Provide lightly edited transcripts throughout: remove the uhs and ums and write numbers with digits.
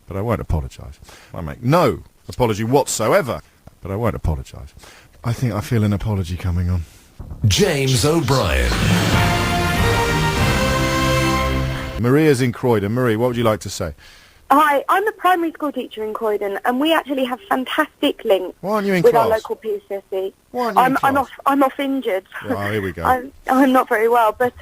but I won't apologise. I make no apology whatsoever, but I won't apologise. I think I feel an apology coming on. James O'Brien. Maria's in Croydon. Marie, what would you like to say? Hi, I'm a primary school teacher in Croydon, and we actually have fantastic links Why aren't you in with class? our local PCSE. Why aren't you in class? I'm off injured. Oh, here we go. I'm not very well, but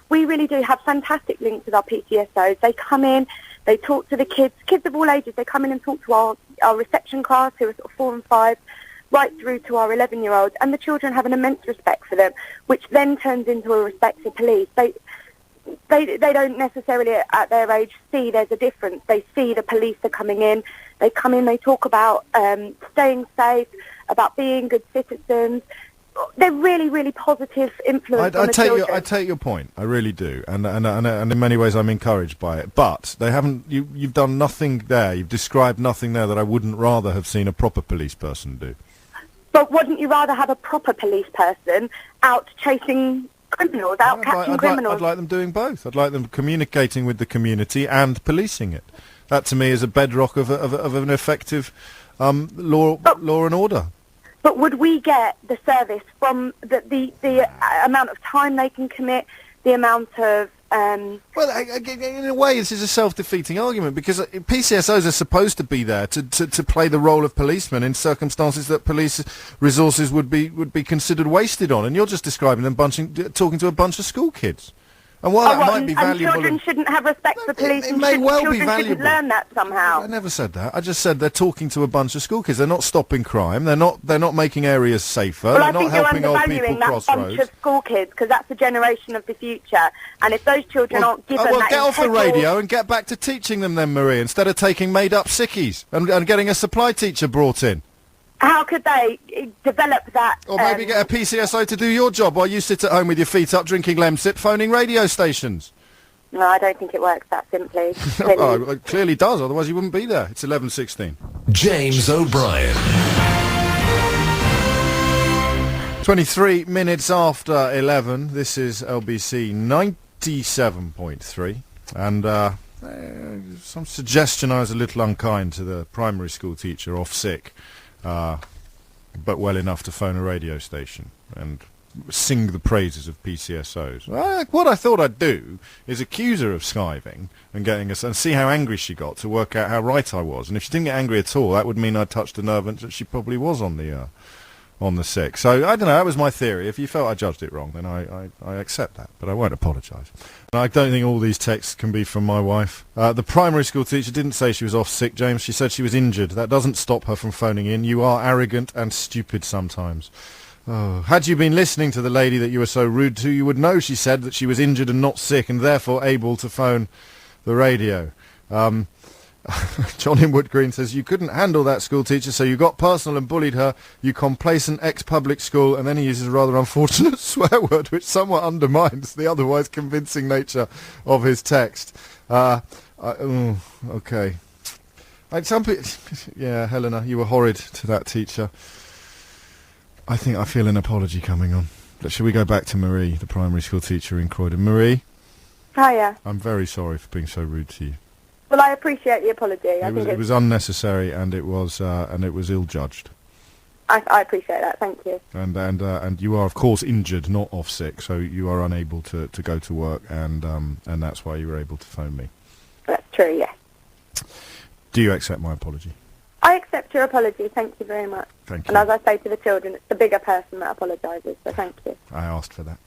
we really do have fantastic links with our PCSOs. They come in, they talk to the kids of all ages. They come in and talk to our reception class, who are sort of 4 and 5, right through to our 11-year-olds, and the children have an immense respect for them, which then turns into a respect for police. They don't necessarily at their age see there's a difference. They see the police are coming in. They come in, they talk about staying safe, about being good citizens. They're really, really positive influence on the children. I take your point. I really do, and in many ways I'm encouraged by it. But they haven't. You've done nothing there. You've described nothing there that I wouldn't rather have seen a proper police person do. But wouldn't you rather have a proper police person out chasing criminals, out catching criminals? I'd like them doing both. I'd like them communicating with the community and policing it. That to me is a bedrock of an effective law and order. But would we get the service from the amount of time they can commit, the amount of... Well, in a way, this is a self-defeating argument, because PCSOs are supposed to be there to play the role of policemen in circumstances that police resources would be considered wasted on, and you're just describing them talking to a bunch of school kids. And while that might be valuable... And children shouldn't have respect for police, it may well be valuable. Children should learn that somehow. I never said that. I just said they're talking to a bunch of school kids. They're not stopping crime. They're not making areas safer. Well, they're I not think you're helping old people undervaluing that cross bunch roads. of school kids, because that's the generation of the future. And if those children aren't given that... Get off the radio and get back to teaching them then, Marie, instead of taking made-up sickies and getting a supply teacher brought in. How could they develop that... Or maybe get a PCSO to do your job while you sit at home with your feet up drinking Lemsip phoning radio stations. No, I don't think it works that simply. Well, it clearly does, otherwise you wouldn't be there. It's 11:16. James O'Brien. 23 minutes after 11, this is LBC 97.3, and some suggestion I was a little unkind to the primary school teacher off sick, but well enough to phone a radio station and sing the praises of PCSOs. What I thought I'd do is accuse her of skiving and getting us and see how angry she got to work out how right I was. And if she didn't get angry at all, that would mean I'd touched a nerve and that she probably was on the sick. So I don't know. That was my theory. If you felt I judged it wrong, then I accept that, but I won't apologise. And I don't think all these texts can be from my wife. The primary school teacher didn't say she was off sick, James. She said she was injured. That doesn't stop her from phoning in. You are arrogant and stupid sometimes. Oh, had you been listening to the lady that you were so rude to, you would know she said that she was injured and not sick and therefore able to phone the radio. John in Wood Green says, you couldn't handle that school teacher, so you got personal and bullied her, you complacent ex-public school, and then he uses a rather unfortunate swear word which somewhat undermines the otherwise convincing nature of his text. Okay. Yeah, Helena, you were horrid to that teacher. I think I feel an apology coming on. Shall we go back to Marie, the primary school teacher in Croydon? Marie? Hiya. I'm very sorry for being so rude to you. Well, I appreciate the apology. It was unnecessary and it was ill-judged. I appreciate that, thank you. And you are, of course, injured, not off sick, so you are unable to go to work, and that's why you were able to phone me. That's true, yes. Do you accept my apology? I accept your apology, thank you very much. Thank you. And as I say to the children, it's the bigger person that apologises, so thank you. I asked for that.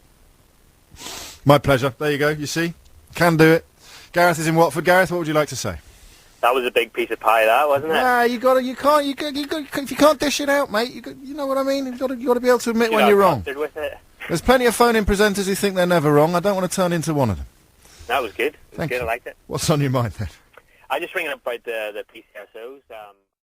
My pleasure. There you go, you see? Can do it. Gareth is in Watford. Gareth, what would you like to say? That was a big piece of pie, that, wasn't it? Nah, if you can't dish it out, mate, you know what I mean? You've got to be able to admit when you're wrong. With it. There's plenty of phone-in presenters who think they're never wrong. I don't want to turn into one of them. That was good. Thank you. I liked it. What's on your mind, then? I just ringing up about the PCSOs.